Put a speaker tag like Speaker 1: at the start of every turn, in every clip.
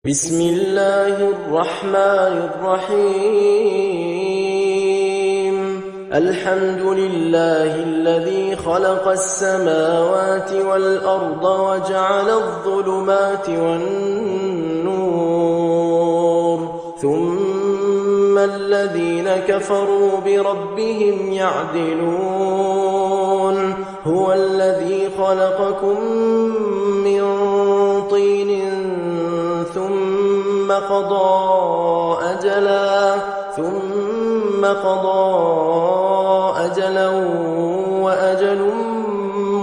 Speaker 1: بسم الله الرحمن الرحيم الحمد لله الذي خلق السماوات والأرض وجعل الظلمات والنور ثم الذين كفروا بربهم يعدلون هو الذي خلقكم من طين ثم قضى أجلا وأجل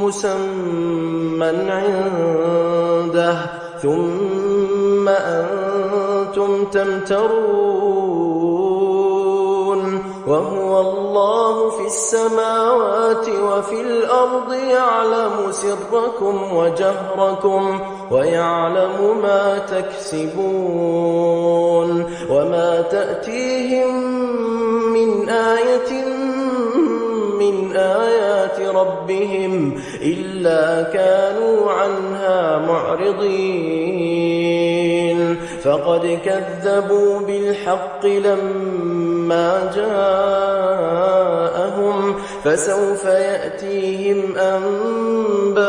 Speaker 1: مسمى عنده ثم أنتم تمترون وهو الله في السماوات وفي الأرض يعلم سركم وجهركم ويعلم ما تكسبون وما تأتيهم من آية من آيات ربهم إلا كانوا عنها معرضين فقد كذبوا بالحق لما جاءهم فسوف يأتيهم أنباء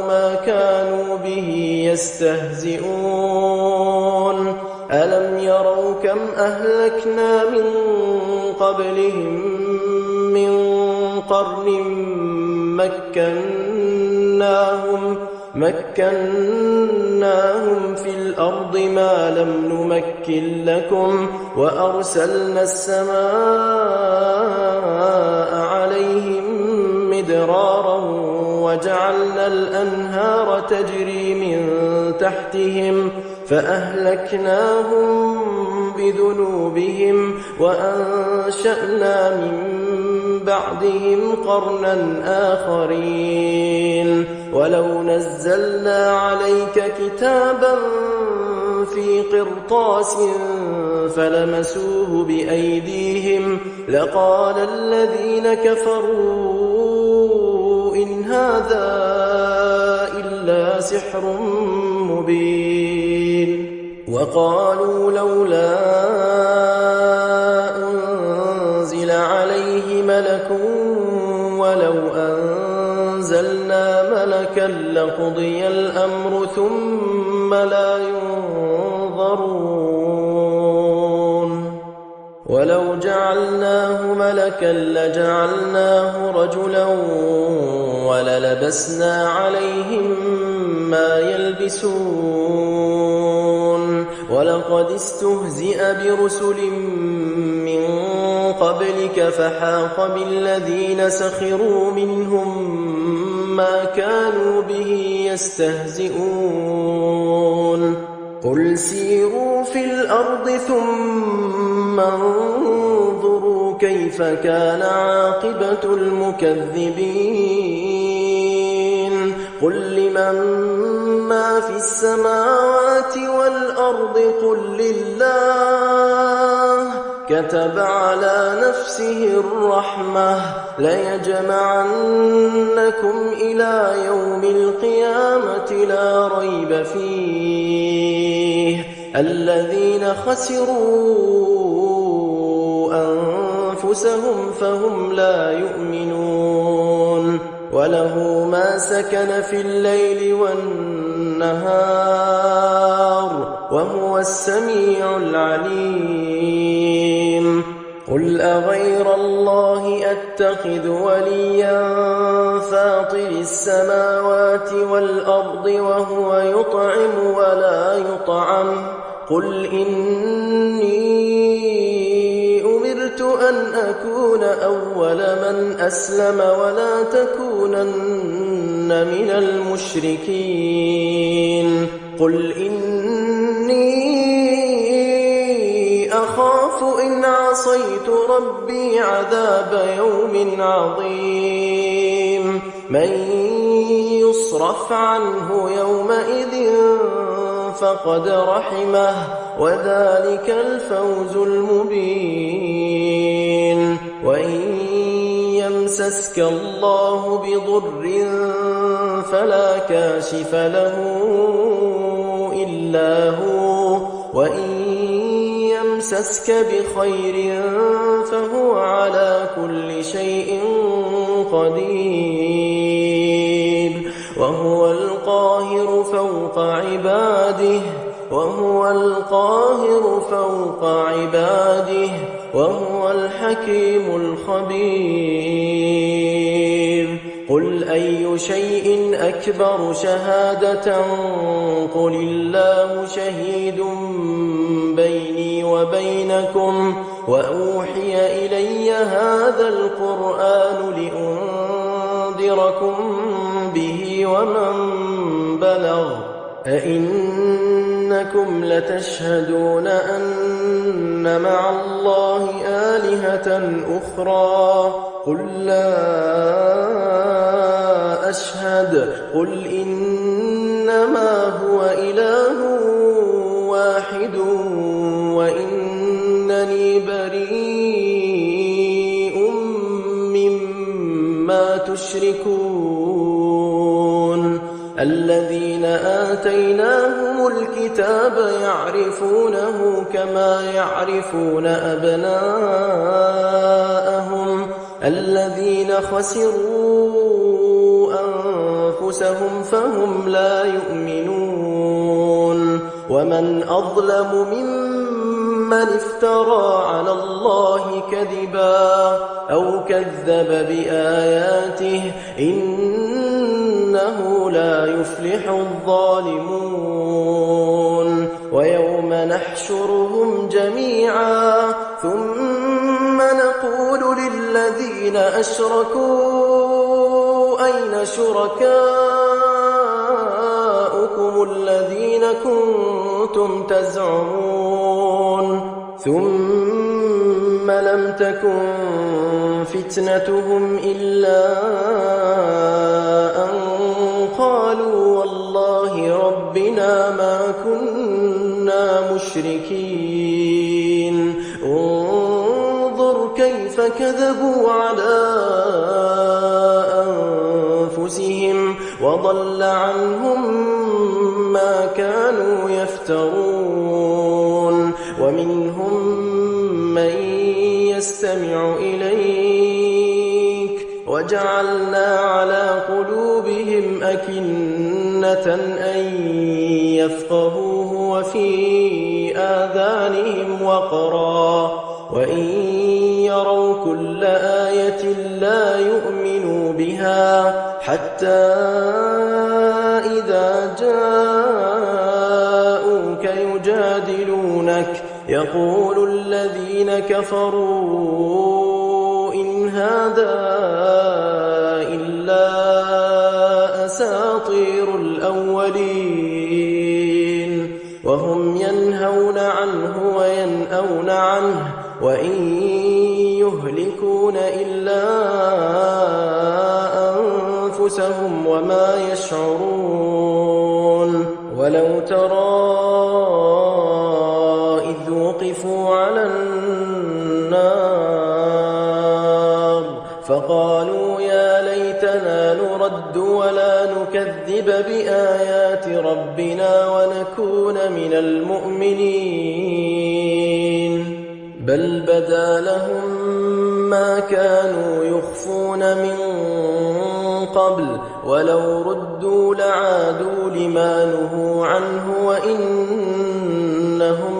Speaker 1: ما كانوا به يستهزئون ألم يروا كم أهلكنا من قبلهم من قرن مكناهم في الأرض ما لم نمكن لكم وأرسلنا السماء عليهم مدرارا وجعلنا الأنهار تجري من تحتهم فأهلكناهم بذنوبهم وأنشأنا من بعدهم قرنا آخرين ولو نزلنا عليك كتابا في قرطاس فلمسوه بأيديهم لقال الذين كفروا إن هذا إلا سحر مبين وقالوا لولا أنزل عليه ملك ولو أنزلنا ملكا لقضي الأمر ثم لا ينظرون ولو جعلناه ملكا لجعلناه رجلا وللبسنا عليهم ما يلبسون ولقد استهزئ برسل من قبلك فحاق بالذين سخروا منهم ما كانوا به يستهزئون قل سيروا في الأرض ثم انظروا كيف كان عاقبة المكذبين قل لمن ما في السماوات والأرض قل لله كتب على نفسه الرحمة ليجمعنكم إلى يوم القيامة لا ريب فيه الذين خسروا أنفسهم فهم لا يؤمنون وله ما سكن في الليل والنهار وهو السميع العليم قل أغير الله أتخذ وليا فاطر السماوات والأرض وهو يطعم ولا يطعم قل إني أمرت أن أكون أول من أسلم ولا تكونن من المشركين قل إني أخاف إن عصيت ربي عذاب يوم عظيم من يصرف عنه يومئذ فقد رحمه وذلك الفوز المبين وإن يمسسك الله بضر فلا كاشف له إلا هو وإن يمسسك بخير فهو على كل شيء قدير وهو القاهر فوق عباده وهو الحكيم الخبير قل أي شيء أكبر شهادة قل الله شهيد بيني وبينكم وأوحي إلي هذا القرآن لأنذركم به ومن بلغ أئنكم لتشهدون أن مع الله آلهة أخرى قل لا أشهد قل إنما هو إله واحد وإنني بريء مما تشركون الذين آتيناهم الكتاب يعرفونه كما يعرفون أبناءهم الذين خسروا أنفسهم فهم لا يؤمنون ومن أظلم ممن افترى على الله كذبا أو كذب بآياته إنه لا يفلح الظالمون ويوم نحشرهم جميعا ثم نقول للذين أشركوا أين شركاؤكم الذين كنتم تزعمون ثم لم تكن فتنتهم إلا أن قالوا والله ربنا ما كنا مشركين انظر كيف كذبوا على أنفسهم وضل عنهم ما كانوا يفترون ومنهم من يستمع إليك وجعلنا على قلوبهم أكنة أن يفقهوه وفي آذانهم وقرا وإن يروا كل آية لا يؤمنوا بها حتى إذا جاءوك يجادلونك يقول الذين كفروا إن هذا إلا أساطير الأولين وهم ينهون عنه وينأون عنه وإن يهلكون إلا أنفسهم وما يشعرون ولو ترى إذ وقفوا على النار فقالوا يا ليتنا نرد ولا نكذب بآيات ربنا ونكون من المؤمنين بل بدا لهم ما كانوا يخفون من قبل ولو ردوا لعادوا لما نهوا عنه وإنهم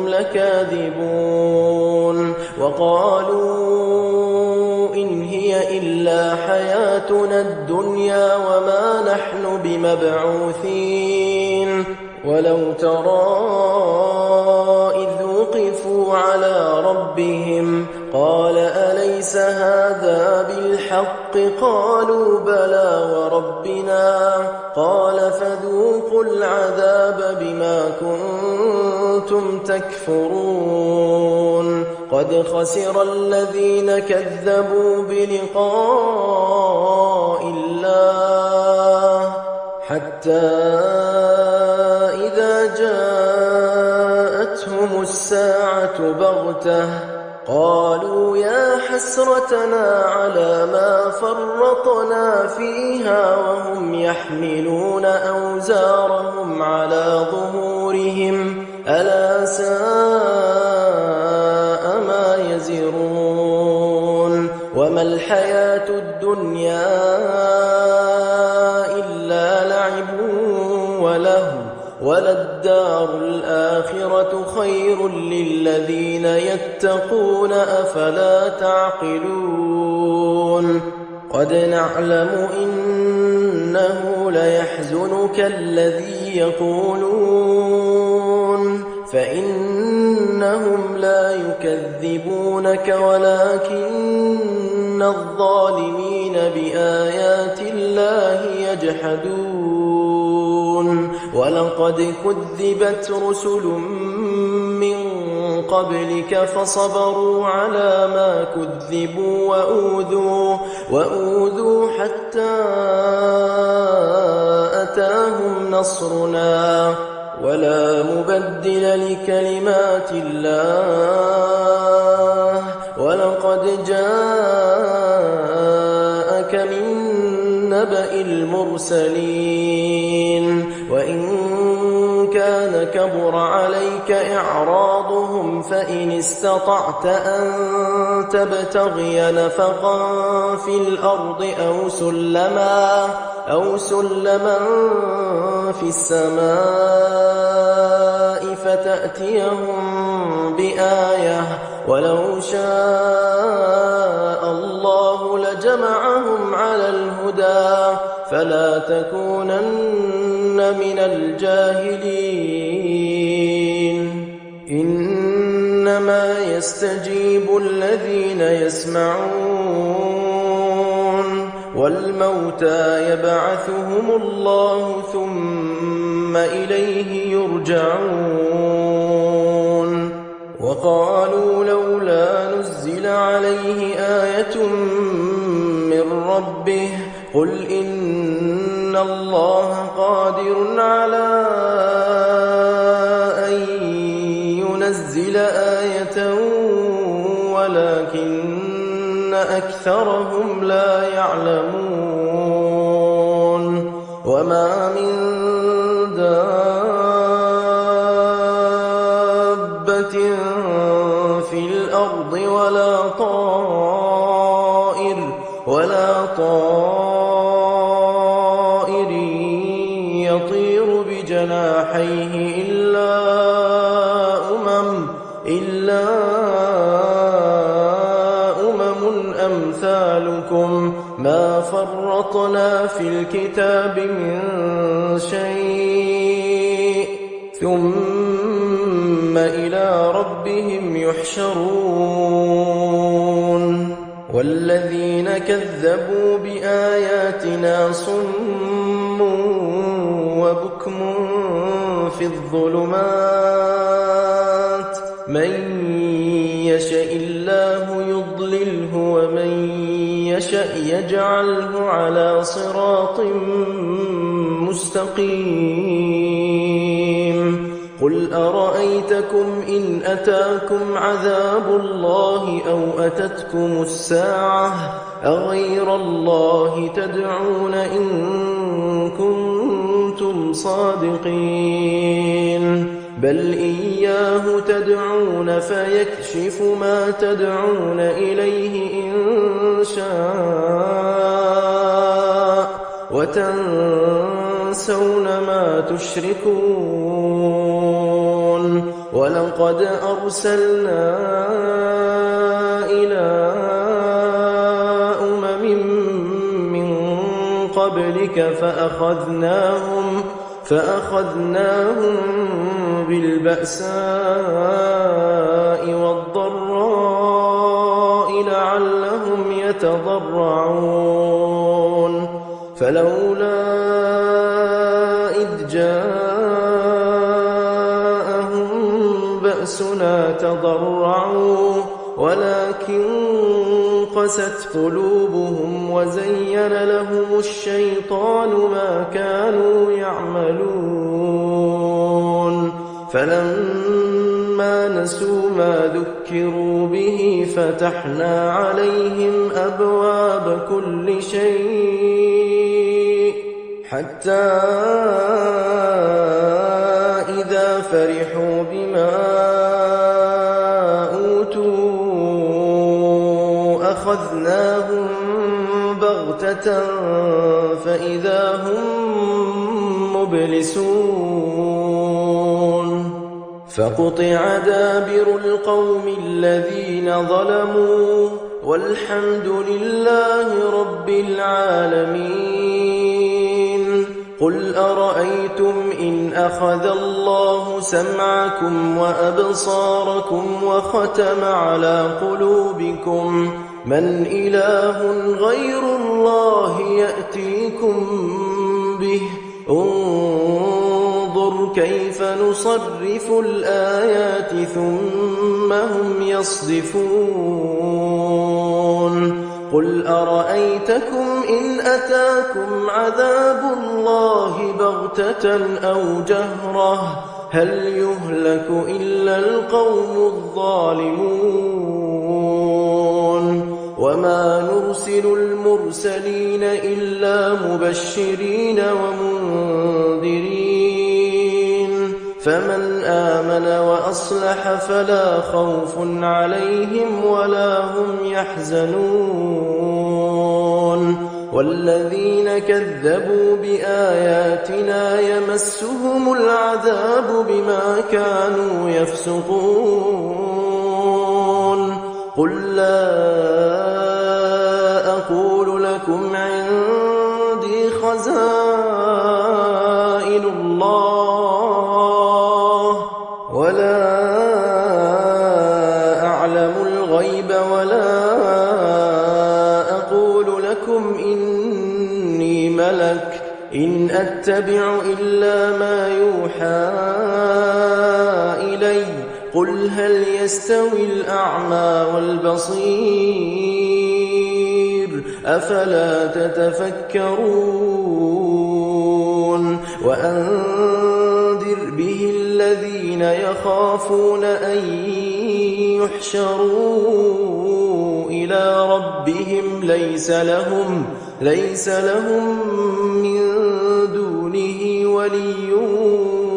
Speaker 1: لكاذبون وقالوا إن هي إلا حياتنا الدنيا وما نحن بمبعوثين ولو ترى إذ وقفوا على ربهم قال أليس هذا بالحق قالوا بلى وربنا قال فذوقوا العذاب بما كنتم تكفرون قد خسر الذين كذبوا بلقاء الله حتى إذا جاءتهم الساعة بغتة قالوا يا حسرتنا على ما فرطنا فيها وهم يحملون أوزارهم على ظهورهم ألا ساء ما يزرون وما الحياة الدنيا إلا لعب ولهو وللدار الآخرة خير للذين يتقون أفلا تعقلون قد نعلم إنه ليحزنك الذي يقولون فإنهم لا يكذبونك ولكن الظالمين بآيات الله يجحدون ولقد كذبت رسل من قبلك فصبروا على ما كذبوا وأوذوا حتى أتاهم نصرنا ولا مبدل لكلمات الله ولقد جاءك من نبأ المرسلين وإن كان كبر عليك إعراضهم فإن استطعت أن تبتغي نفقا في الأرض أو سلما في السماء فتأتيهم بآية ولو شاء الله لجمعهم على الهدى فلا تكونن من الجاهلين إنما يستجيب الذين يسمعون والموتى يبعثهم الله ثم إليه يرجعون وقالوا لولا نزل عليه آية من ربه قل إن الله قادر على أن ينزل آية ولكن أكثرهم لا يعلمون وما من دابة في الأرض ولا طائر يطير بجناحيه إلا أمم أمثالكم ما فرطنا في الكتاب من شيء ثم إلى ربهم يحشرون والذين كذبوا بآياتنا صم وبكم في الظلمات من يشاء الله يضلله ومن يشاء يجعله على صراط مستقيم قل أرأيتكم إن أتاكم عذاب الله أو أتتكم الساعة أغير الله تدعون إن كنتم صادقين بل إياه تدعون فيكشف ما تدعون إليه إن شاء وتنسون ما تشركون ولقد أرسلنا إلى أمم من قبلك فأخذناهم بالبأساء والضراء لعلهم يتضرعون فلولا إذ جاءهم بأسنا تضرعوا ولكن قست قلوبهم وزين لهم الشيطان ما كانوا يعملون فلما نسوا ما ذكروا به فتحنا عليهم أبواب كل شيء حتى إذا فرحوا بما أوتوا أخذناهم بغتة فإذا هم مبلسون فقطع دابر القوم الذين ظلموا والحمد لله رب العالمين. قل أرأيتم إن أخذ الله سمعكم وأبصاركم وختم على قلوبكم من إله غير الله يأتيكم به انظر كيف نصرف الآيات ثم هم يصدفون. قل أرأيتكم إن أتاكم عذاب الله بغتة أو جهرة هل يهلك إلا القوم الظالمون وما نرسل المرسلين إلا مبشرين ومنذرين فمن آمن وأصلح فلا خوف عليهم ولا هم يحزنون والذين كذبوا بآياتنا يمسهم العذاب بما كانوا يفسقون. قل لا أقول لكم عندي خزائن الله ولا أعلم الغيب ولا أقول لكم إني ملك إن أتبع إلا ما يوحى إلي قل هل يستوي الأعمى والبصير أفلا تتفكرون. وأنذر به الذين يخافون أن يحشروا إلى ربهم ليس لهم من دونه ولي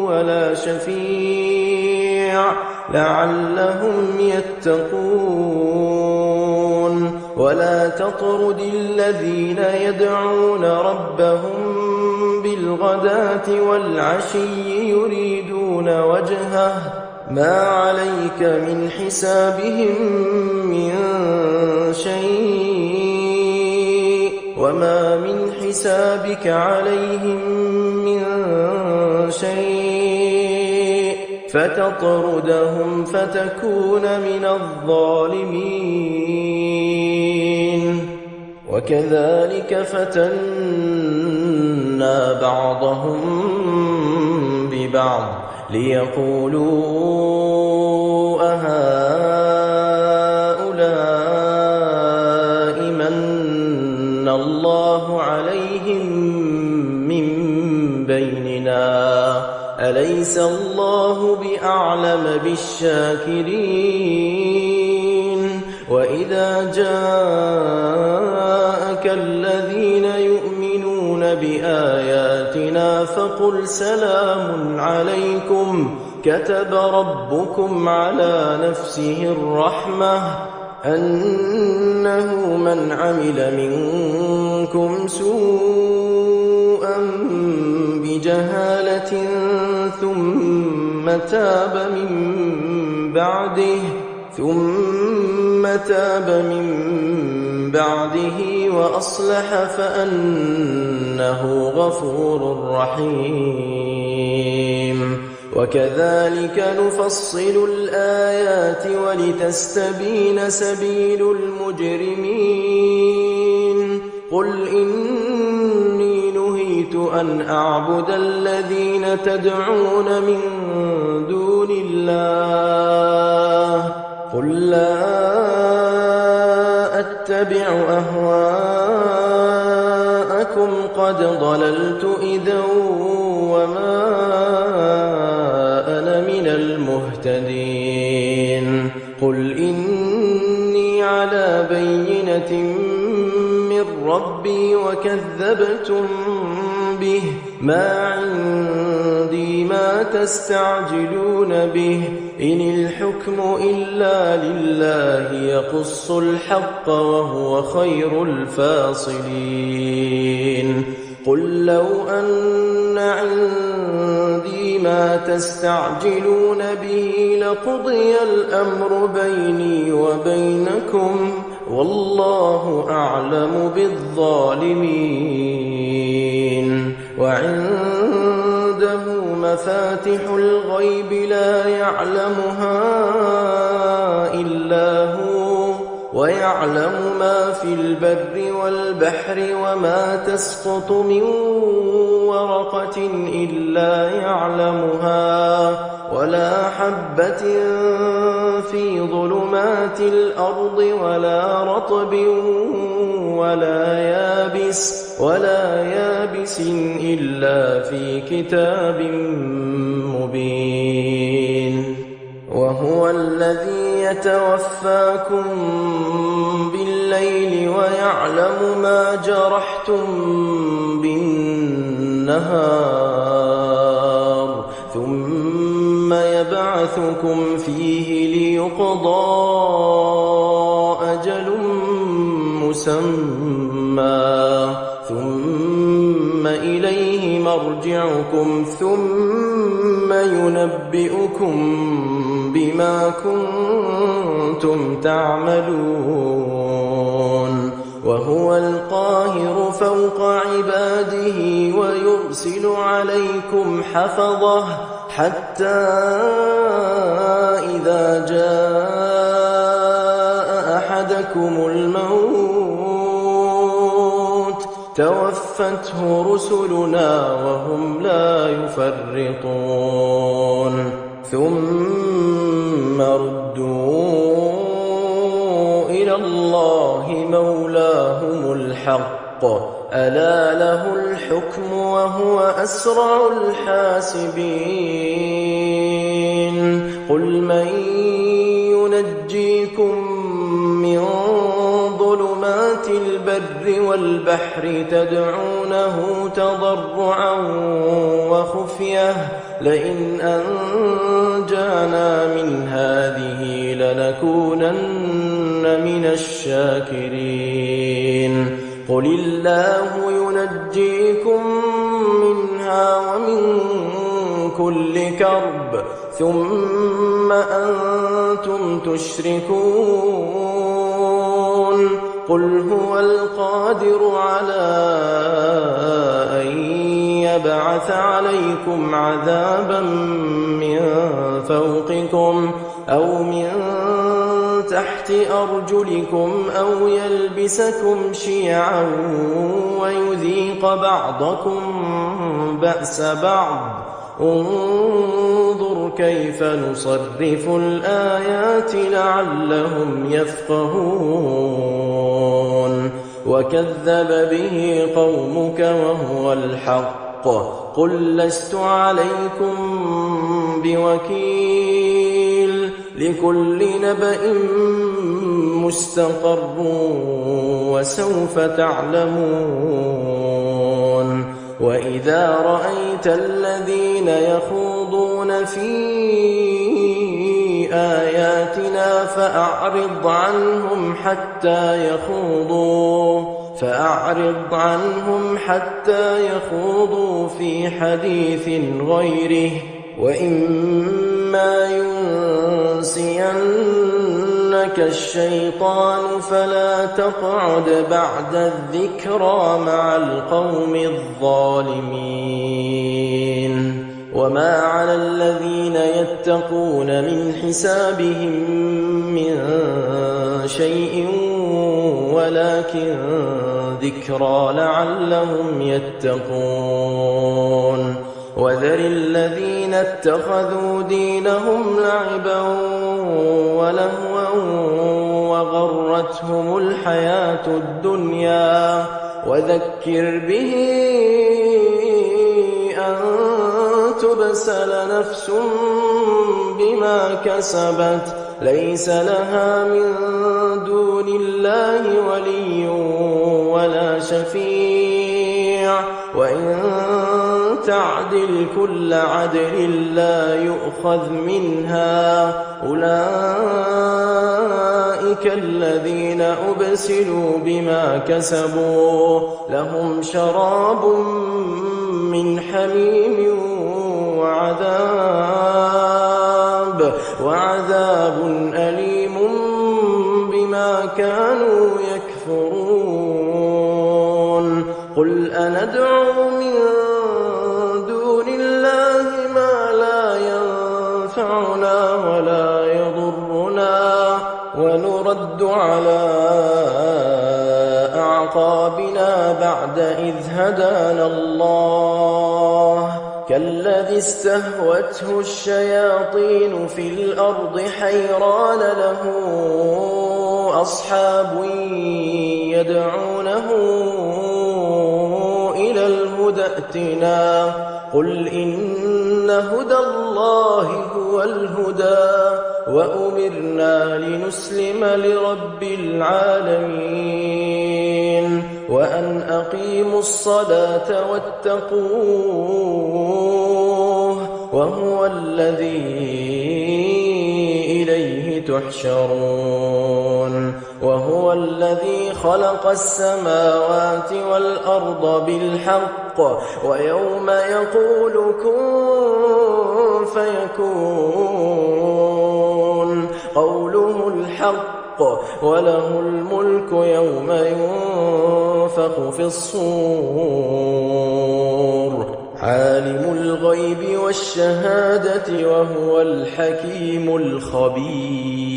Speaker 1: ولا شفيع لعلهم يتقون. ولا تطرد الذين يدعون ربهم بالغداة والعشي يريدون وجهه ما عليك من حسابهم من شيء وما من حسابك عليهم من شيء فتطردهم فتكون من الظالمين. وكذلك فتنا بعضهم ببعض ليقولوا أهؤلاء من الله عليهم من بيننا أليس الله بأعلم بالشاكرين. وإذا جاءك الذين يؤمنون بآياتنا فقل سلام عليكم كتب ربكم على نفسه الرحمة أنه من عمل منكم سوءا بجهالة ثم تاب من بعده وأصلح فأنه غفور رحيم. وكذلك نفصل الآيات ولتستبين سبيل المجرمين. قل إني نهيت أن أعبد الذين تدعون من دون الله قل لا أتبع أهواءكم قد ضللت إذا وما أنا من المهتدين. قل إني على بينة من ربي وكذبتم به ما عندي ما تستعجلون به إن الحكم إلا لله يقص الحق وهو خير الفاصلين قل لو أن عندي ما تستعجلون به لقضي الأمر بيني وبينكم والله أعلم بالظالمين وعنده مفاتح الغيب لا يعلمها إلا هو ويعلم ما في البر والبحر وما تسقط من ورقة إلا يعلمها ولا حبة في ظلمات الأرض ولا رطب ولا يابس إلا في كتاب مبين وهو الذي يتوفاكم بالليل ويعلم ما جرحتم بالنهار ثم يبعثكم فيه ليقضى أجل مسمى ثم إليه مرجعكم ثم ينبئكم بما كنتم تعملون وهو القاهر فوق عباده ويرسل عليكم حفظه حتى إذا جاء أحدكم الموت توفته رسلنا وهم لا يفرطون ثم ردوا إلى الله مولاهم الحق ألا له الحكم وهو أسرع الحاسبين قل من ينجيكم من ظلمات البر والبحر تدعونه تضرعا وخفية لئن أنجانا من هذه لنكونن من الشاكرين قل الله ينجيكم منها ومن كل كرب ثم أنتم تشركون قل هو القادر على أن يبعث عليكم عذابا من فوقكم أو من تحت أرجلكم أو يلبسكم شيعا ويذيق بعضكم بأس بعض انظر كيف نصرف الآيات لعلهم يفقهون وكذب به قومك وهو الحق قل لست عليكم بوكيل لكل نبأ مستقر وسوف تعلمون وإذا رأيت الذين يخوضون في آياتنا فأعرض حتى يخوضوا في حديث غيره وإما ينسينك الشيطان فلا تقعد بعد الذكرى مع القوم الظالمين وما على الذين يتقون من حسابهم من شيء ولكن ذكرى لعلهم يتقون وذر الذين اتخذوا دينهم لعبا ولهوا وغرتهم الحياة الدنيا وذكر به أن تبسل نفس بما كسبت ليس لها من دون الله ولي ولا شفيع وإن تعدل كل عدل لا يؤخذ منها أولئك الذين أبسلوا بما كسبوا لهم شراب من حميم وعذاب أليم بما كانوا يكفرون قل أندعو من دون الله ما لا ينفعنا ولا يضرنا ونرد على أعقابنا بعد إذ هدانا الله كالذي استهوته الشياطين في الأرض حيران له أصحاب يدعونه إلى الهدى ائتنا قل إن هدى الله هو الهدى وأمرنا لنسلم لرب العالمين وأن أقيموا الصلاة واتقوه وهو الذي إليه تحشرون وهو الذي خلق السماوات والأرض بالحق ويوم يقول كن فيكون قوله الحق وله الملك يوم ينفخ في الصور عالم الغيب والشهادة وهو الحكيم الخبير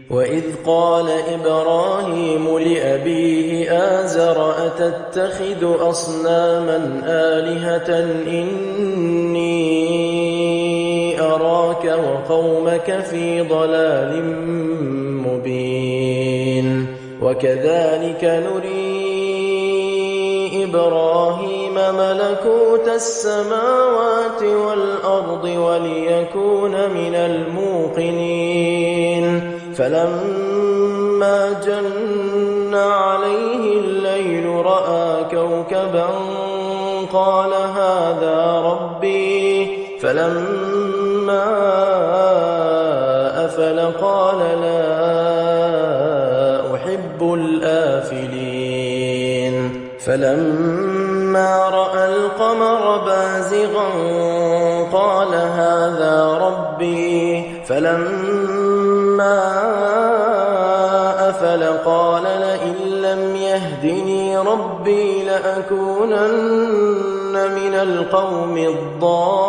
Speaker 1: وإذ قال إبراهيم لأبيه آزر أتتخذ أصناما آلهة إني أراك وقومك في ضلال مبين وكذلك نري إبراهيم ملكوت السماوات والأرض وليكون من الموقنين فلما جن عليه الليل رأى كوكبا قال هذا ربي فلما أفل قال لا أحب الآفلين فلما رأى القمر بازغا قال هذا ربي فلما أفل قال لئن لم يهدني ربي لأكونن من القوم الضالين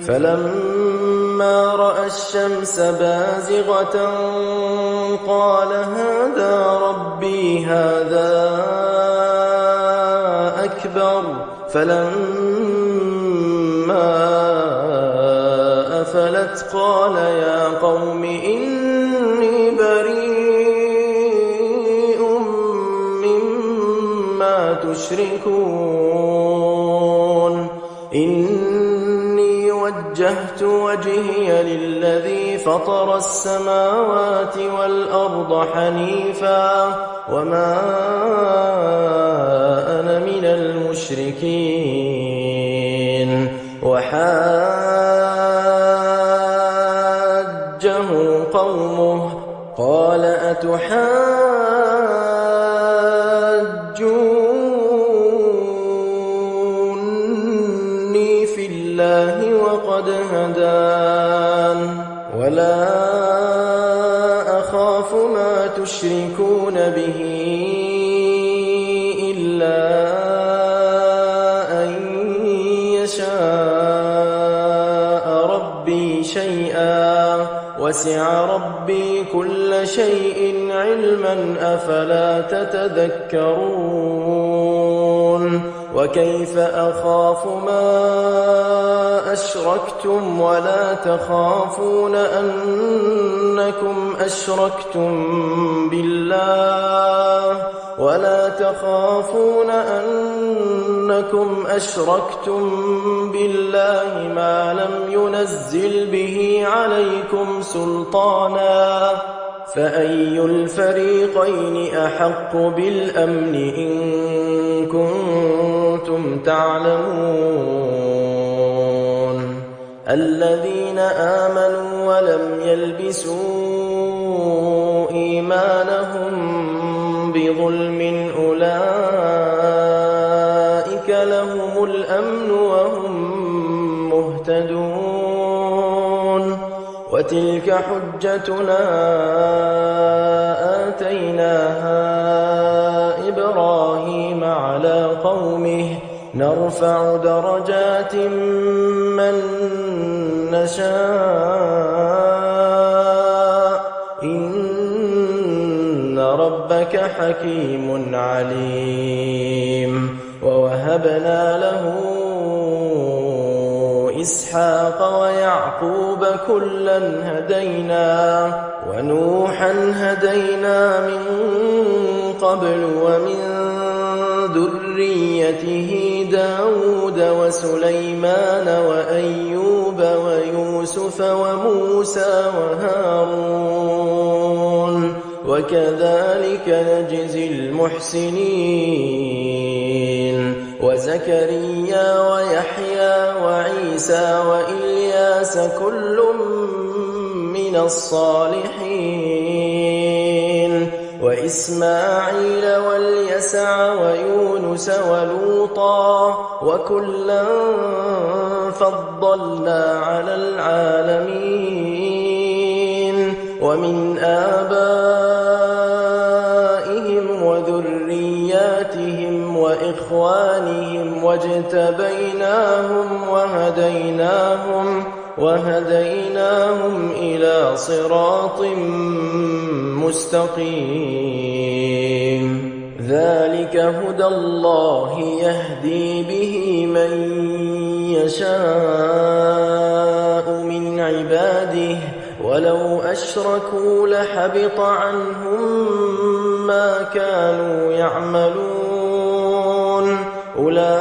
Speaker 1: فلما رأى الشمس بازغة قال هذا ربي هذا أكبر فلما أفلت قال يا قوم إني بريء مما تشركون إني وجهت وجهي للذي فطر السماوات والأرض حنيفا وما أنا من المشركين وحاجه قومه قال أتحاجوني في الله وقد هدان ولا أخاف ما تشركون به إلا أن يشاء ربي شيئا وسع ربي كل شيء علما أفلا تتذكرون وكيف أخاف ما أشركتم ولا تخافون أنكم أشركتم بالله ما لم ينزل به عليكم سلطانا فأي الفريقين أحق بالأمن إن كنتم تعلمون الذين آمنوا ولم يلبسوا إيمانهم بظلم أولئك لهم الأمن وهم مهتدون وتلك حجتنا آتيناها إبراهيم على قومه نرفع درجات من نشاء إن ربك حكيم عليم ووهبنا له إسحاق ويعقوب كلا هدينا ونوحا هدينا من قبل ومن ذريته داود وسليمان وأيوب ويوسف وموسى وهارون وكذلك نجزي المحسنين وزكريا ويحيى وعيسى وإلياس كل من الصالحين وإسماعيل واليسع ويونس ولوطا وكلا فضلنا على العالمين ومن آبائهم وذرياتهم وإخوانهم واجتبيناهم وهديناهم إلى صراط مستقيم ذلك هدى الله يهدي به من يشاء من عباده ولو أشركوا لحبط عنهم ما كانوا يعملون أولئك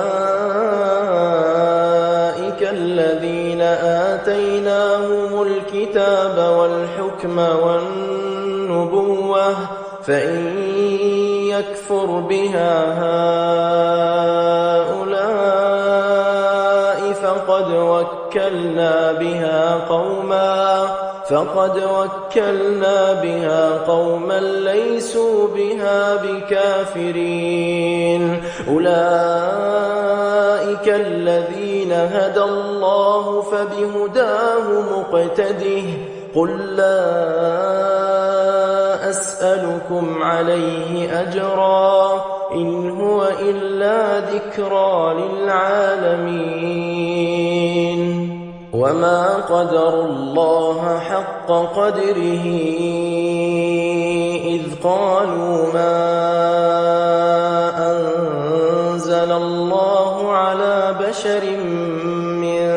Speaker 1: الذين آتيناهم الكتاب والحكم والنبوة فإن يكفر بها هؤلاء فقد وكلنا بها قوما ليسوا بها بكافرين أولئك الذين هدى الله فبهداه مقتده قل لا أسألكم عليه أجرا إن هو إلا ذكرى للعالمين وما قدروا الله حق قدره إذ قالوا ما أنزل الله على بشر من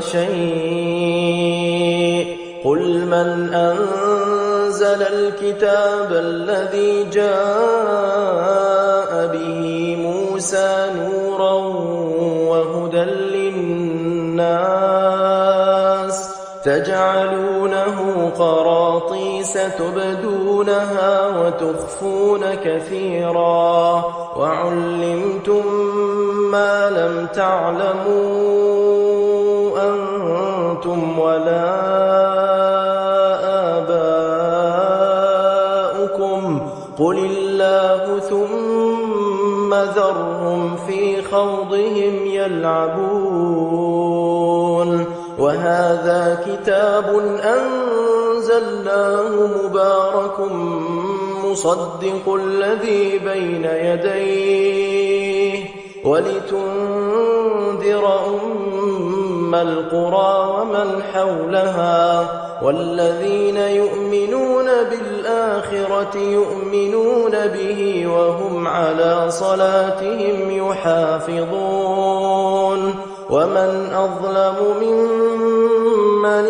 Speaker 1: شيء قل من أنزل الكتاب الذي جاء به موسى نورا وهدى للناس تجعلونه قراطيس تبدونها وتخفون كثيرا وعلمتم ما لم تعلموا أنتم ولا آباؤكم قل الله ثم ذرهم في خوضهم يلعبون وهذا كتاب أنزلناه مبارك مصدق الذي بين يديه ولتنذر أم القرى ومن حولها والذين يؤمنون بالآخرة يؤمنون به وهم على صلاتهم يحافظون ومن أظلم ممن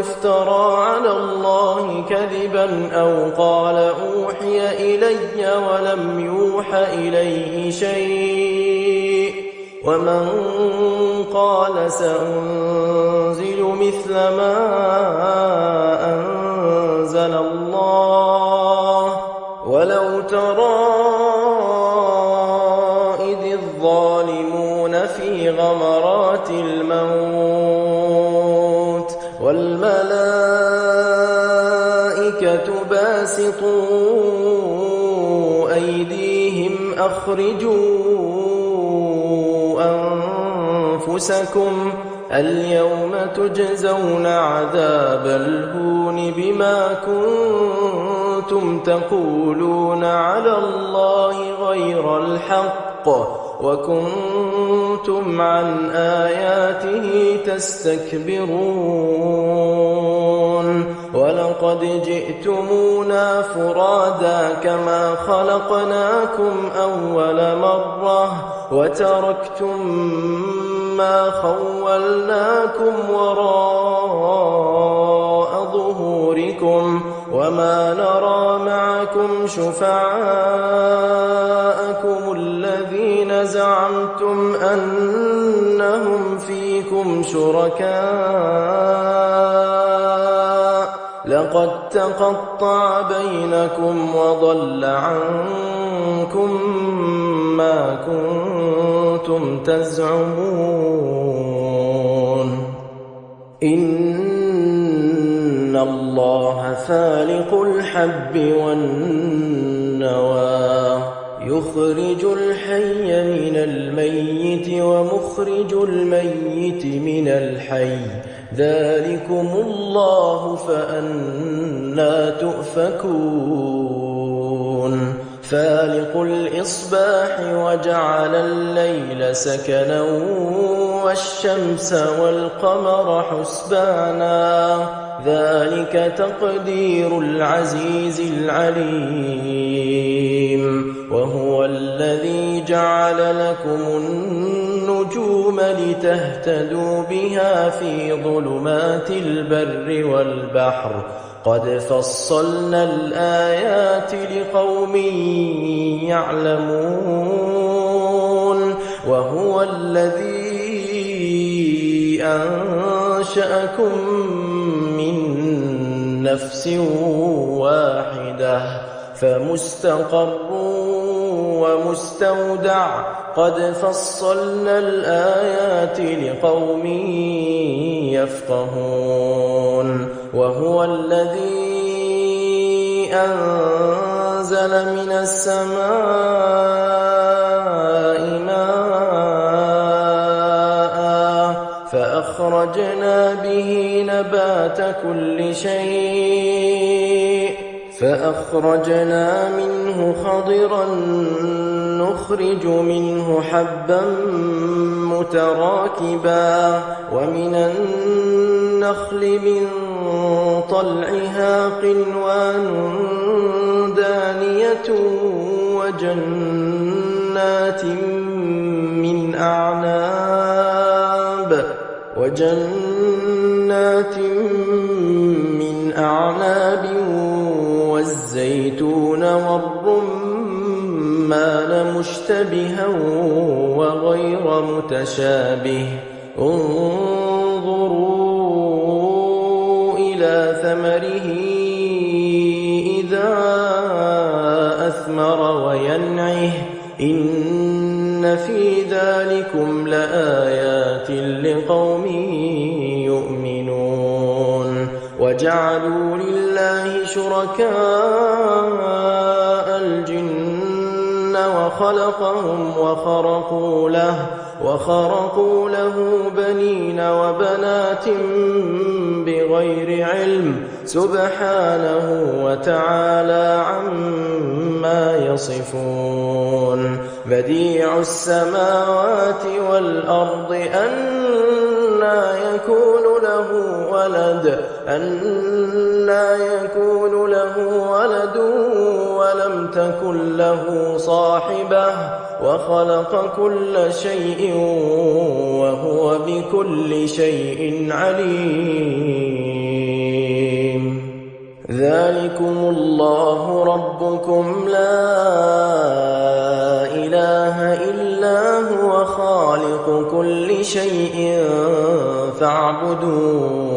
Speaker 1: افترى على الله كذبا أو قال أوحي إلي ولم يوح إليه شيء ومن قال سأنزل مثل ما أنزل الله ولو ترى إذ الظالمون في غمرات الموت والملائكة باسطوا أيديهم أخرجوا أنفسكم اليوم تجزون عذاب الهون بما كنتم تقولون على الله غير الحق وكنتم عن آياته تستكبرون ولقد جئتمونا فرادا كما خلقناكم أول مرة وتركتم ما خولناكم وراء ظهوركم وما نرى معكم شفعاءكم الذين زعمتم أنهم فيكم شركاء لقد تقطع بينكم وضل عنكم ما كنتم تزعمون إن الله فالق الحب والنوى يخرج الحي من الميت ومخرج الميت من الحي ذلكم الله فأنى تؤفكون فالق الإصباح وجعل الليل سكنا والشمس والقمر حسبانا ذلك تقدير العزيز العليم وهو الذي جعل لكم النجوم لتهتدوا بها في ظلمات البر والبحر قد فصلنا الآيات لقوم يعلمون وهو الذي أنشأكم من نفس واحدة فمستقر ومستودع قد فصلنا الآيات لقوم يفقهون وهو الذي أنزل من السماء ماء فأخرجنا به نبات كل شيء فأخرجنا منه خضرا نخرج منه حبا متراكبا ومن النخل من طلعها قنوان دانية وجنات من أعناب والزيتون والرمان مشتبها وغير متشابه انظروا إلى ثمره إذا أثمر وينعه إن في ذلكم لآيات لقوم يؤمنون وجعلوا لله شركاء الجن وخلقهم وخرقوا له بنين وبنات بغير علم سبحانه وتعالى عما يصفون بديع السماوات والأرض أنى يكون له ولد ولم تكن له صاحبة وخلق كل شيء وهو بكل شيء عليم ذلكم الله ربكم لا إله إلا هو خالق كل شيء فاعبدوه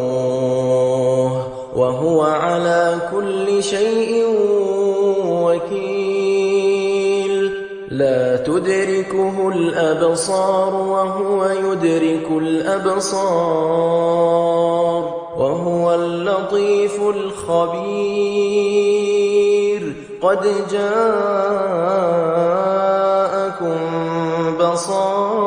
Speaker 1: وهو على كل شيء وكيل لا تدركه الأبصار وهو يدرك الأبصار وهو اللطيف الخبير قد جاءكم بصائر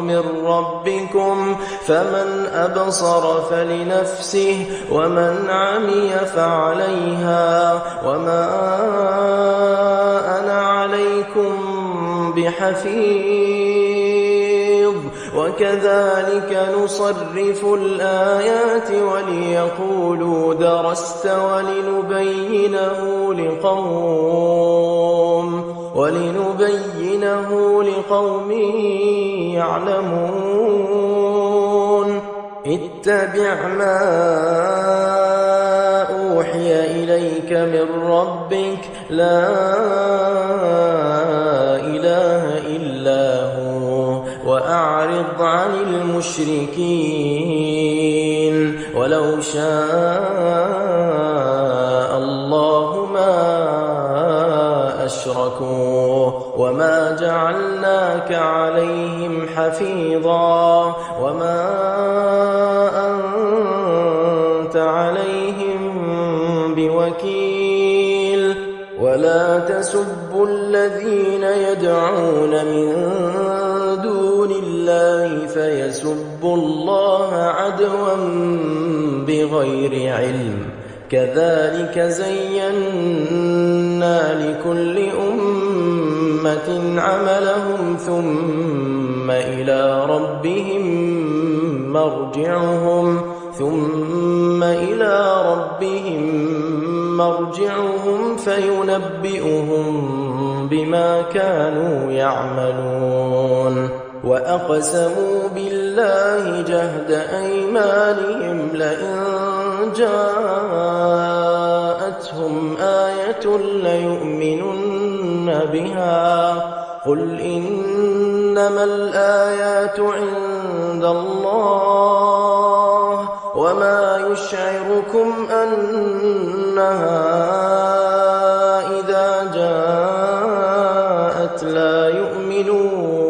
Speaker 1: من ربكم فمن أبصر فلنفسه ومن عمي فعليها وما أنا عليكم بحفيظ وكذلك نصرف الآيات وليقولوا درست ولنبينه لقوم يعلمون اتبع ما أوحي إليك من ربك لا إله إلا هو وأعرض عن المشركين ولو شاء الله ما أشركوا وما جعلناك عليهم حفيظا وما أنت عليهم بوكيل ولا تسبوا الذين يدعون من دون الله فيسبوا الله عدوا بغير علم كذلك زينا لكل أمة عملهم ثم إلى ربهم مرجعهم فينبئهم بما كانوا يعملون وأقسموا بالله جهد أيمانهم لئن جاءتهم آية ليؤمنن بها قل إنما الآيات عند الله وما يشعركم أنها إذا جاءت لا يؤمنون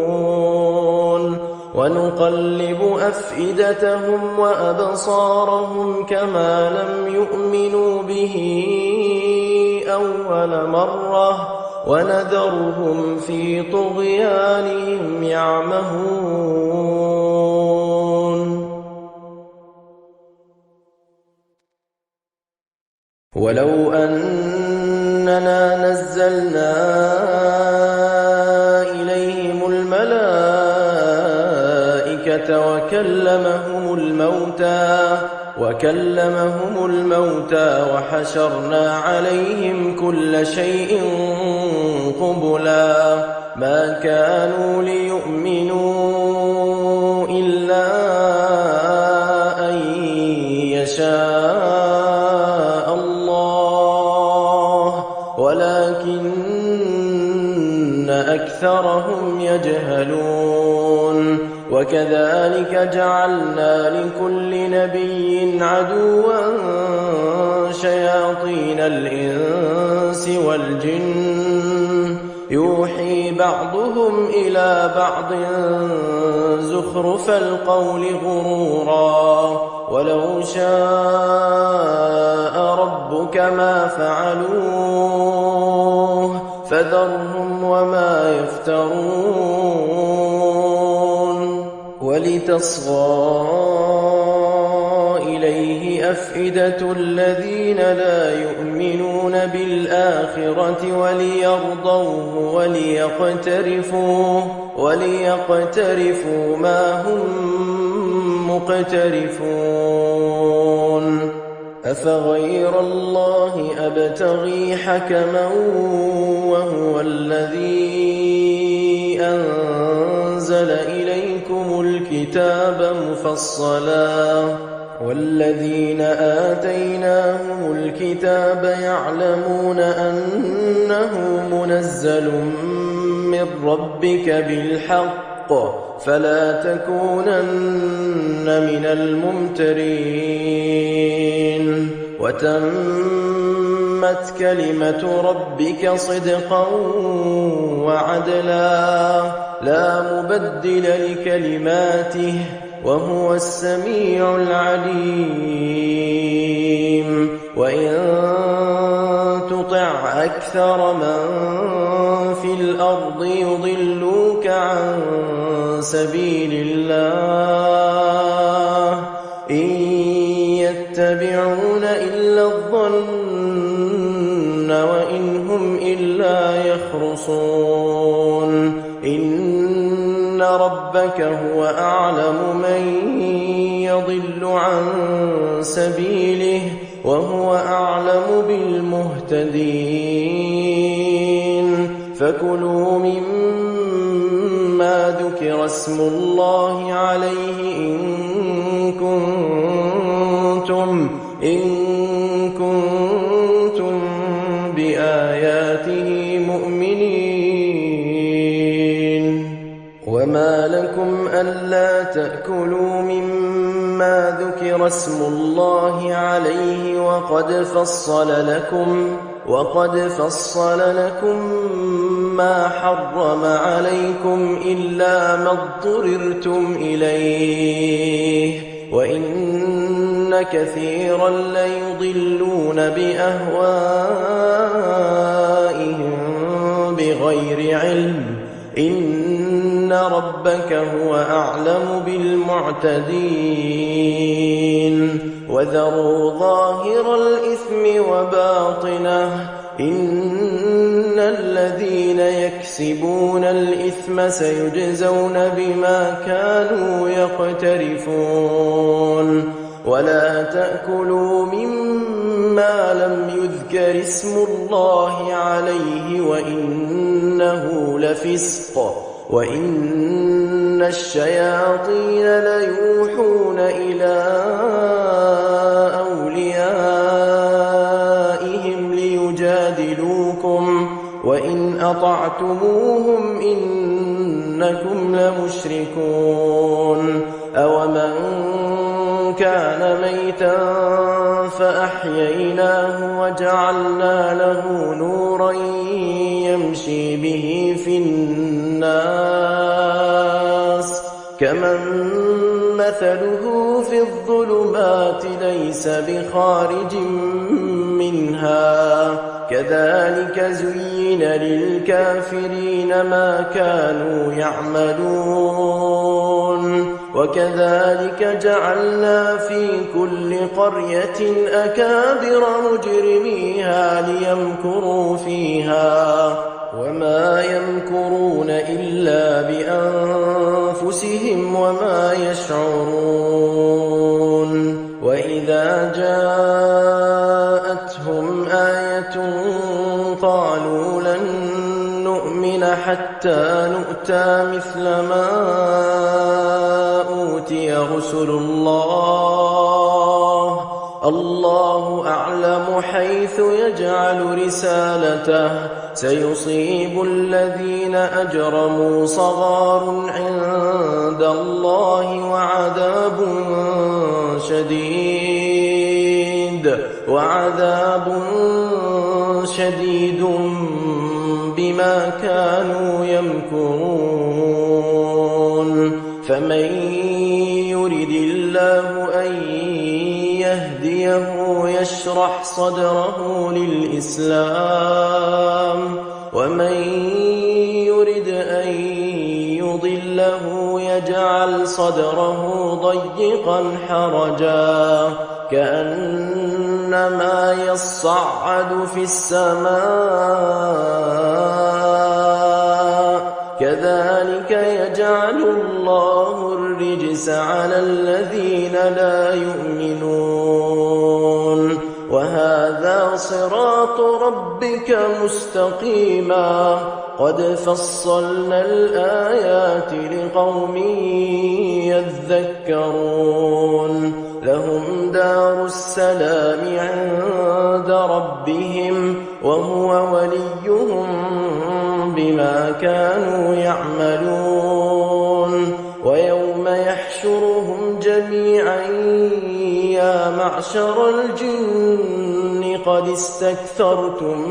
Speaker 1: ونقلب أفئدتهم وأبصارهم كما لم يؤمنوا به أول مرة ونذرهم في طغيانهم يعمهون ولو أننا نزلنا إليهم الملائكة وكلمهم الموتى وحشرنا عليهم كل شيء قبلا ما كانوا ليؤمنوا إلا أن يشاء الله ولكن أكثرهم يجهلون وكذلك جعلنا لكل نبي عدوا شياطين الإنس والجن يوحي بعضهم إلى بعض زخرف القول غرورا ولو شاء ربك ما فعلوه فذرهم وما يفترون ولتصغى إليه أفئدة الذين لا يؤمنون بالآخرة وليرضوه وليقترفوا ما هم مقترفون أفغير الله أبتغي حكما وهو الذي أنزل إليكم الكتاب مفصلا والذين آتيناهم الكتاب يعلمون أنه منزل من ربك بالحق فلا تكونن من الممترين وتمت كلمة ربك صدقا وعدلا لا مبدل لكلماته وهو السميع العليم وإن تطع أكثر من في الأرض يضلوك عن سبيل الله إن يتبعون إلا الظن وإن هم إلا يخرصون إن ربك هو أعلم من يضل عن سبيله وهو أعلم بالمهتدين فكلوا مما ذكر اسم الله عليه إن كنتم بآياته مؤمنين وما لكم ألا تأكلوا مما ذكر اسم الله عليه وقد فصل لكم ما حرم عليكم إلا ما اضطررتم إليه وإن كثيرا ليضلون بأهوائهم بغير علم إن ربك هو أعلم بالمعتدين وذروا ظاهر الإثم وباطنه إن الذين يكسبون الإثم سيجزون بما كانوا يقترفون ولا تأكلوا مما لم يذكر اسم الله عليه وإنه لفسق وإن الشياطين ليوحون إلى أوليائهم ليجادلوكم وإن أطعتموهم إنكم لمشركون أومن كان ميتا فأحييناه وجعلنا له نورا يمشي به في الناس كمن مثله في الظلمات ليس بخارج منها كذلك زين للكافرين ما كانوا يعملون وكذلك جعلنا في كل قرية أكابر مجرميها ليمكروا فيها وما يمكرون إلا بأنفسهم وما يشعرون وإذا جاءتهم آية قالوا لن نؤمن حتى نؤتى مثل ما أوتي رسل الله أعلم حيث يجعل رسالته سيصيب الذين أجرموا صغار عند الله وعذاب شديد بما كانوا يمكرون فمن يرد الله أن يهديه يشرح صدره للإسلام ومن يرد أن يضله يجعل صدره ضيقا حرجا كأنما يصعد في السماء كذلك يجعل الله الرجس على الذين لا يؤمنون وهذا صراط ربك مستقيما قد فصلنا الآيات لقوم يذكرون لهم دار السلام عند ربهم وهو وليهم بما كانوا يعملون ويوم يحشرهم جميعا يا معشر الجن قد استكثرتم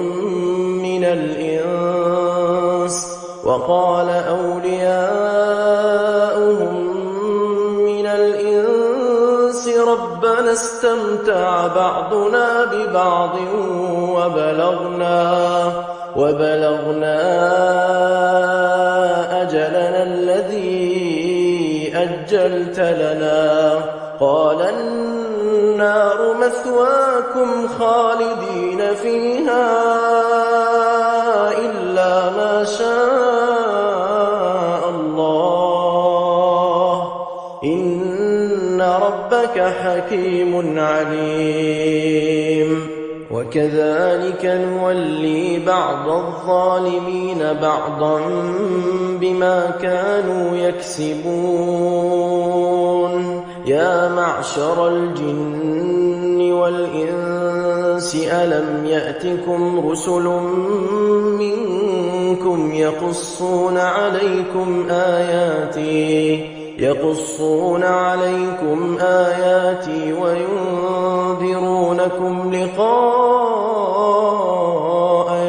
Speaker 1: من الإنس وقال أولياؤهم من الإنس ربنا استمتع بعضنا ببعض وبلغنا أجلنا الذي أجلت لنا قال النار مثواكم خالدين فيها إلا ما شاء الله إن ربك حكيم عليم وكذلك نولي بعض الظالمين بعضا بما كانوا يكسبون يا معشر الجن والإنس ألم يأتكم رسل منكم يقصون عليكم آياتي وينذرونكم لقاء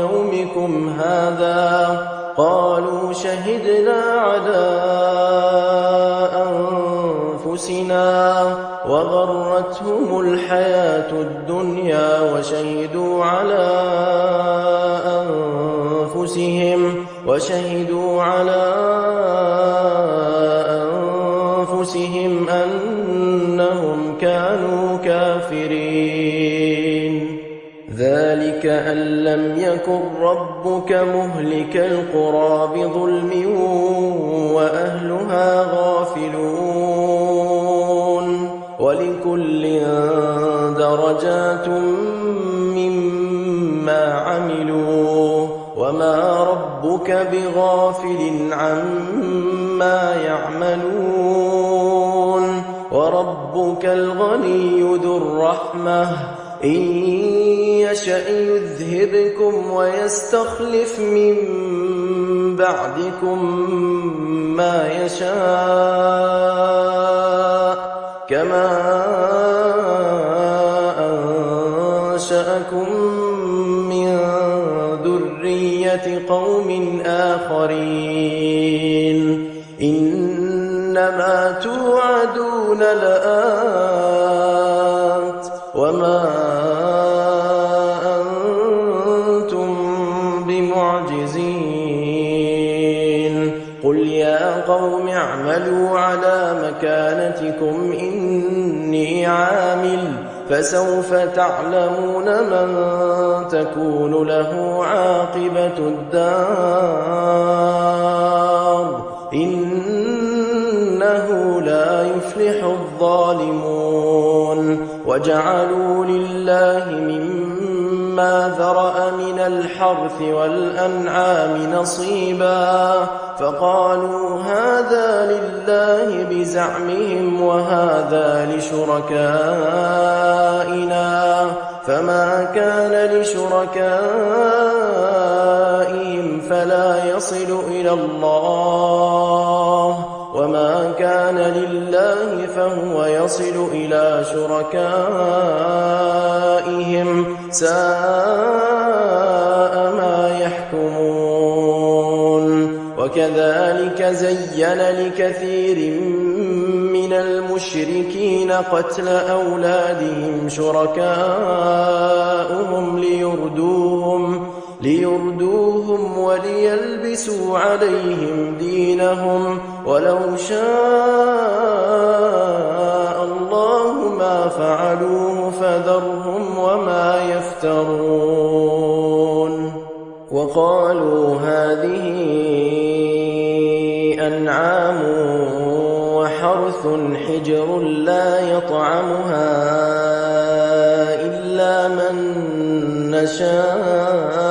Speaker 1: يومكم هذا قالوا شهدنا على أنفسنا وغرتهم الحياة الدنيا وشهدوا على أنفسهم أنهم كانوا كافرين ذلك أن لم يكن ربك مهلك القرى بظلم وأهلها غافلون ولكل درجات مما عملوا وما ربك بغافل عما يعملون وربك الغني ذو الرحمة إن يشأ يذهبكم ويستخلف من بعدكم ما يشاء كما أنشأكم من ذرية قوم آخرين إنما توعدون لآت وما أنتم بمعجزين قل يا قوم اعملوا على مكانتكم إني عامل فسوف تعلمون من تكون له عاقبة الدار إنه لا يفلح الظالمون وجعلوا لله مما ذرأ من الحرث والأنعام نصيبا فقالوا هذا لله بزعمهم وهذا لشركائنا فما كان لشركائهم فلا يصل إلى الله وما كان لله فهو يصل إلى شركائهم ساء ما يحكمون وكذلك زين لكثير من المشركين قتل أولادهم شركاؤهم ليردوهم وليلبسوا عليهم دينهم ولو شاء الله ما فعلوه فذرهم وما يفترون وقالوا هذه أنعام وحرث حجر لا يطعمها إلا من نشاء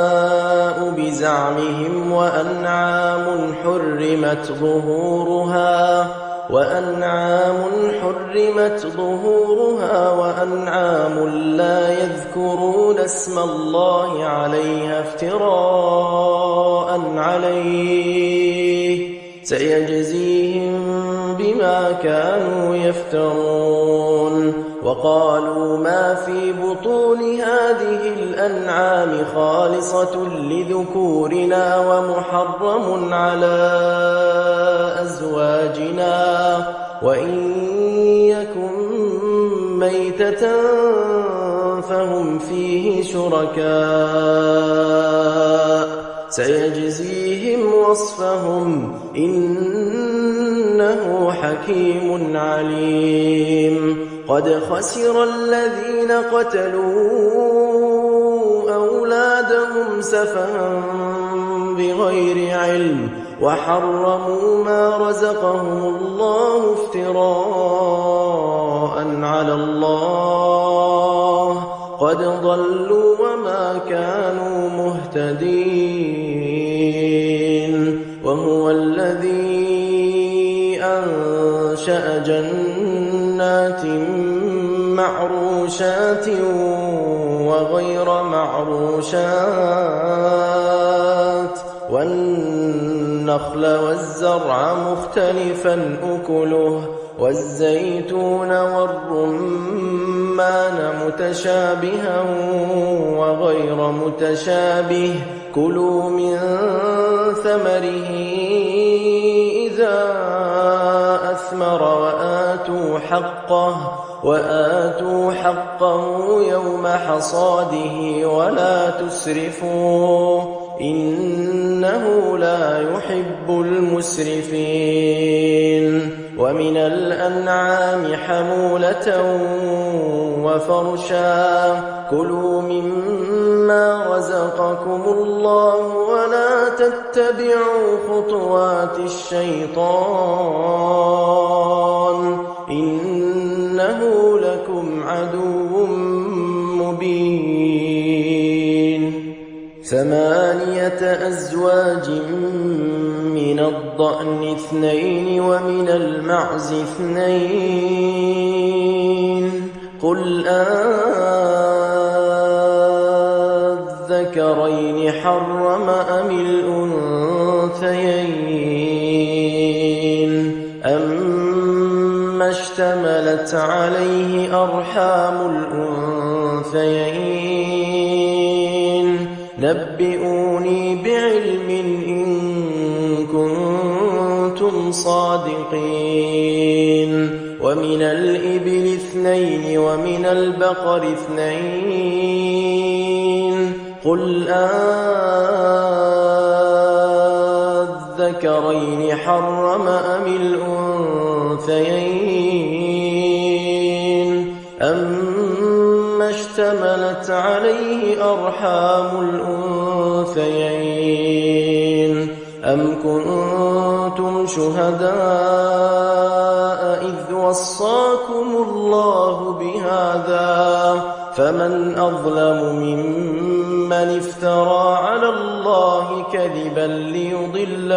Speaker 1: بزعمهم وأنعام حرمت ظهورها وأنعام حرمت ظهورها وأنعام لا يذكرون اسم الله عليها افتراء عليه سيجزيهم بما كانوا يفترون. وقالوا ما في بطون هذه الأنعام خالصة لذكورنا ومحرم على أزواجنا وإن يكن ميتة فهم فيه شركاء سيجزيهم وصفهم إنه حكيم عليم. قد خسر الذين قتلوا أولادهم سفها بغير علم وحرموا ما رزقهم الله افتراء على الله قد ضلوا وما كانوا مهتدين. وهو الذي أنشأ جنات معروشات وغير معروشات والنخل والزرع مختلفا أكله والزيتون والرمان متشابها وغير متشابه كلوا من ثمره إذا أثمر وآتوا حقه يوم حصاده ولا تسرفوا إنه لا يحب المسرفين. ومن الأنعام حمولة وفرشا كلوا مما رزقكم الله ولا تتبعوا خطوات الشيطان إنه لكم عدو مبين. 8 أزواج من الضأن 2 ومن المعز 2 قل أذكرين حرم أم الأنثيين أما اشتملت عليه أرحام الأنثيين نبئوني بعلم إن كنتم صادقين. ومن الإبل 2 ومن البقر 2 قل أذكرين حرم أم الأنثيين أما اشتملت عليه أرحام الأنثيين أم كنتم شهداء إذ وصاكم الله بهذا فمن أظلم ممن افترى على الله كذبا ليضل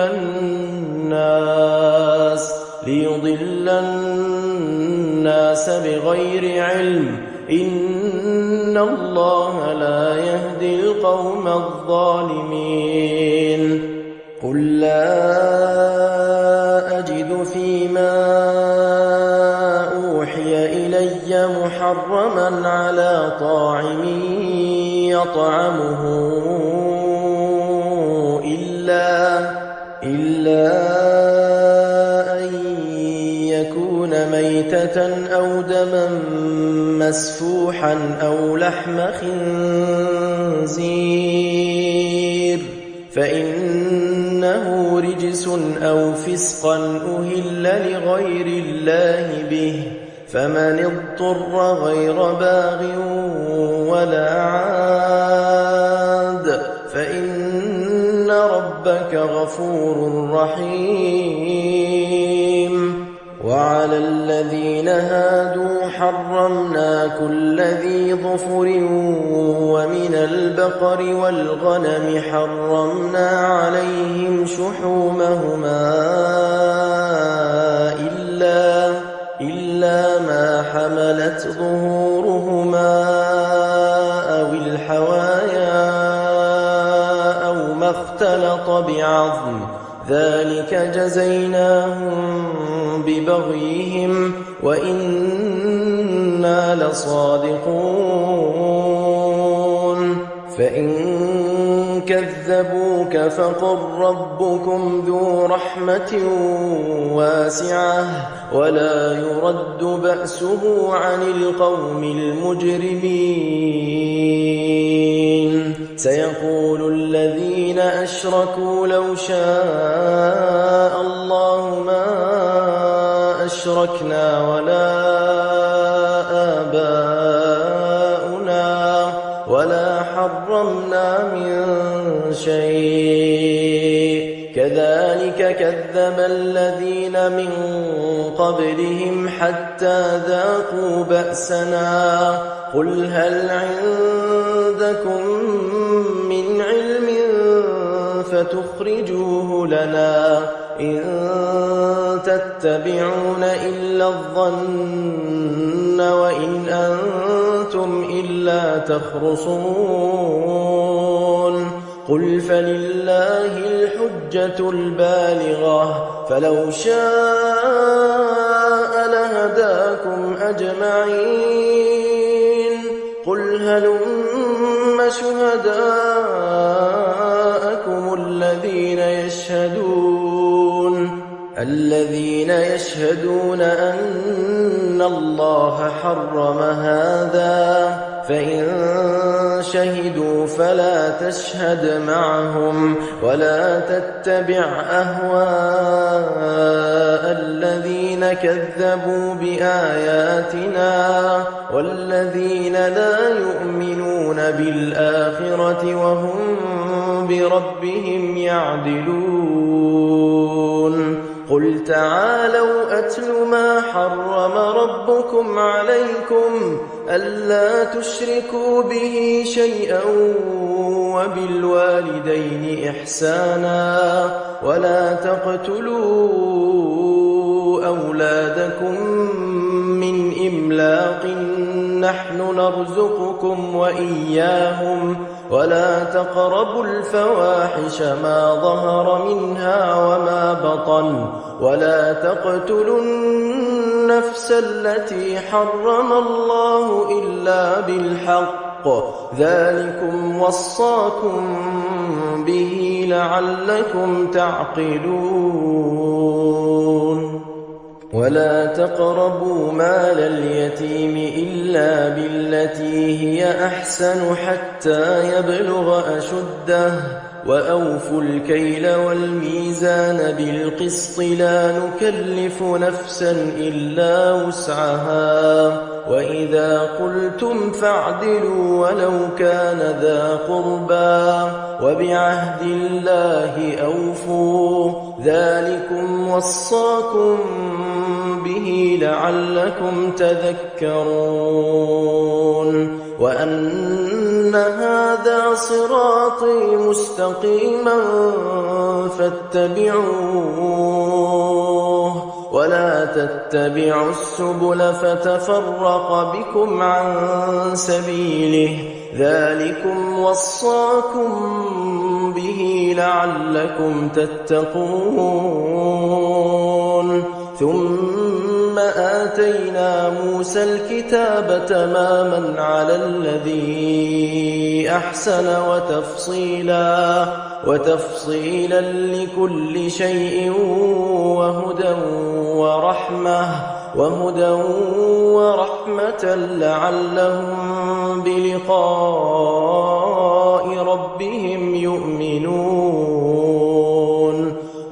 Speaker 1: الناس بغير علم إن الله لا يهدي القوم الظالمين. قل لا أجد فيما أوحي إلي محرما على طاعم يطعمه إلا أن يكون ميتة أو دما مسفوحا أو لحم خنزير فإنه رجس أو فسقا أهل لغير الله به فمن اضطر غير باغ ولا عاد فإن ربك غفور رحيم. وعلى الذين هادوا حرمنا كل ذي ظفر ومن البقر والغنم حرمنا عليهم شحومهما إلا إلا ما حملت ظهورهما أو الحوايا أو ما اختلط بعظم ذلك جزيناهم ببغيهم وإنا لصادقون فإن كذبوك فقل ربكم ذو رحمة واسعة ولا يرد بأسه عن القوم المجرمين سيقول الذين أشركوا لو شاء الله ما أشركنا ولا آباؤنا ولا حرمنا من شيء كذلك كذب الذين من قبلهم حتى ذاقوا بأسنا قل هل عندكم من علم فتخرجوه لنا إن تتبعون إلا الظن وإن أنتم إلا تخرصون قل فلله الحجة البالغة فلو شاء لهداكم أجمعين قل هلم شهداءكم الذين يشهدون أن الله حرم هذا فإن شهدوا فلا تشهد معهم ولا تتبع أهواء الذين كذبوا بآياتنا والذين لا يؤمنون بالآخرة وهم بربهم يعدلون قل تعالوا أتل ما حرم ربكم عليكم ألا تشركوا به شيئا وبالوالدين إحسانا ولا تقتلوا أولادكم من إملاق نحن نرزقكم وإياهم ولا تقربوا الفواحش ما ظهر منها وما بطن ولا تقتلوا النفس التي حرم الله إلا بالحق ذلكم وصاكم به لعلكم تعقلون ولا تقربوا مال اليتيم إلا بالتي هي أحسن حتى يبلغ أشده وأوفوا الكيل والميزان بالقسط لا نكلف نفسا إلا وسعها وإذا قلتم فاعدلوا ولو كان ذا قربى وبعهد الله أوفوا ذلكم وصاكم به لعلكم تذكرون وأن هذا صراطي مستقيما فاتبعوه ولا تتبعوا السبل فتفرق بكم عن سبيله ذلكم وصاكم به لعلكم تتقون ثم آتينا موسى الكتاب تماما على الذي أحسن وتفصيلا لكل شيء وهدى ورحمة لعلهم بلقاء ربهم يؤمنون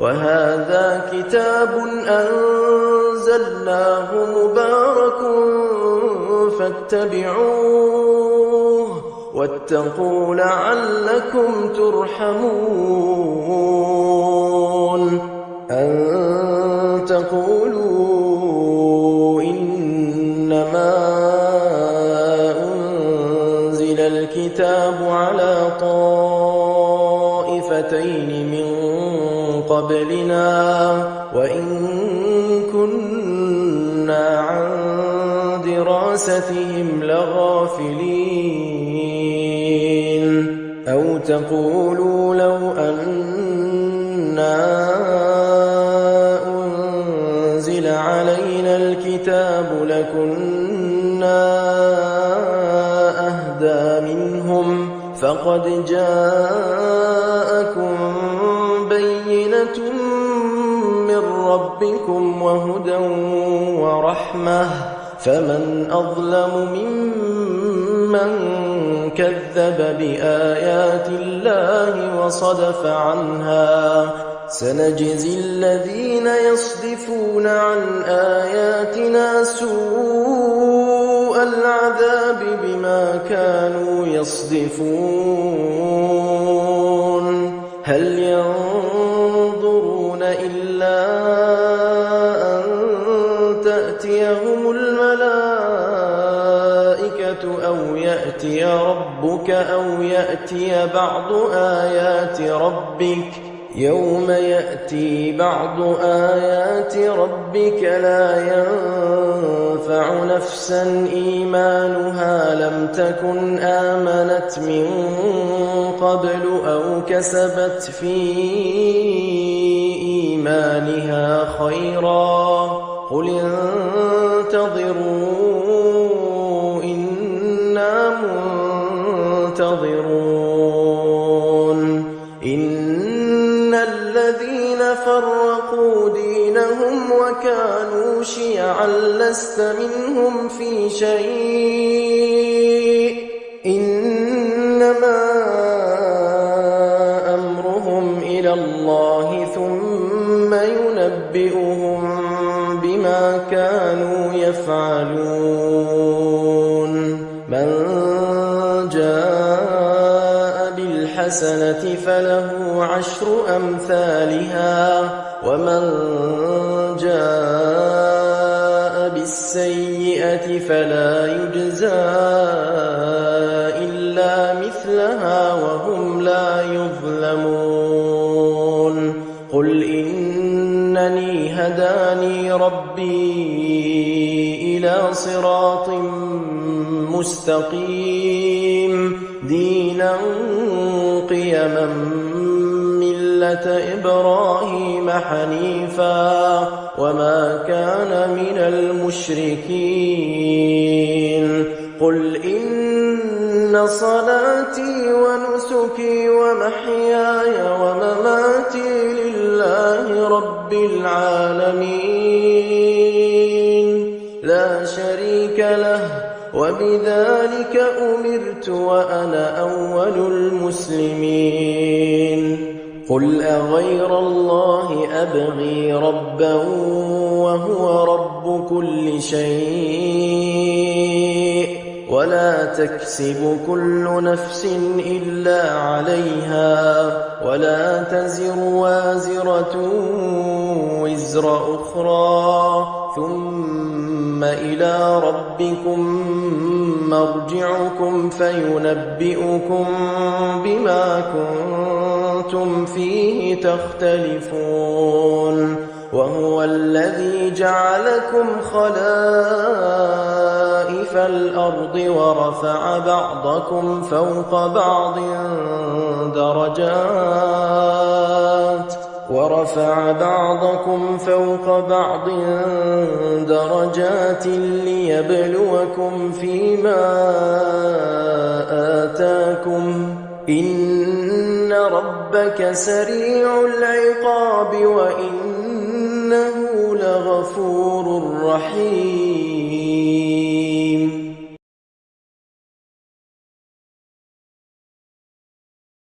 Speaker 1: وهذا كتاب أنزلناه مبارك فاتبعوه واتقوا لعلكم ترحمون أن تقولوا إنما أنزل الكتاب على طائفتين من قبلنا وإن كنا عن دراستهم لغافلين أو تقولوا لو أنا أنزل علينا الكتاب لكنا أهدى منهم فقد جاءكم بينة من ربكم وهدى ورحمة فمن أظلم ممن كذب بآيات الله وصدف عنها سنجزي الذين يصدفون عن آياتنا سوء العذاب بما كانوا يصدفون هل ينظرون إلا أن تأتيهم الملائكة أو يأتي ربك أو يأتي بعض آيات ربك يوم يأتي بعض آيات ربك لا ينفع نفسا إيمانها لم تكن آمنت من قبل أو كسبت في إيمانها خيرا قل انتظروا إنا منتظرون إن الذين فرقوا دينهم وكانوا شيعا لست منهم في شيء إنما أمرهم إلى الله ثم ينبئهم بما كانوا يفعلون من جاء بالحسنة فله عشر أمثالها ومن جاء بالسيئة فلا يجزى إلا مثلها وهم لا يظلمون قل إنني هداني ربي إلى صراط مستقيم دينا قيما ملة إبراهيم حنيفا وما كان من المشركين قل إن صلاتي ونسكي ومحياي ومماتي لله رب العالمين لا شريك له وبذلك أمرت وأنا أول المسلمين قل أغير الله أبغي ربا وهو رب كل شيء ولا تكسب كل نفس إلا عليها ولا تزر وازرة وزر أخرى ثم إلى ربكم مرجعكم فينبئكم بما كنتم فيه تختلفون وهو الذي جعلكم خلائف الأرض ورفع بعضكم فوق بعض درجات ليبلوكم فيما آتاكم إن ربك سريع العقاب وإنه لغفور رحيم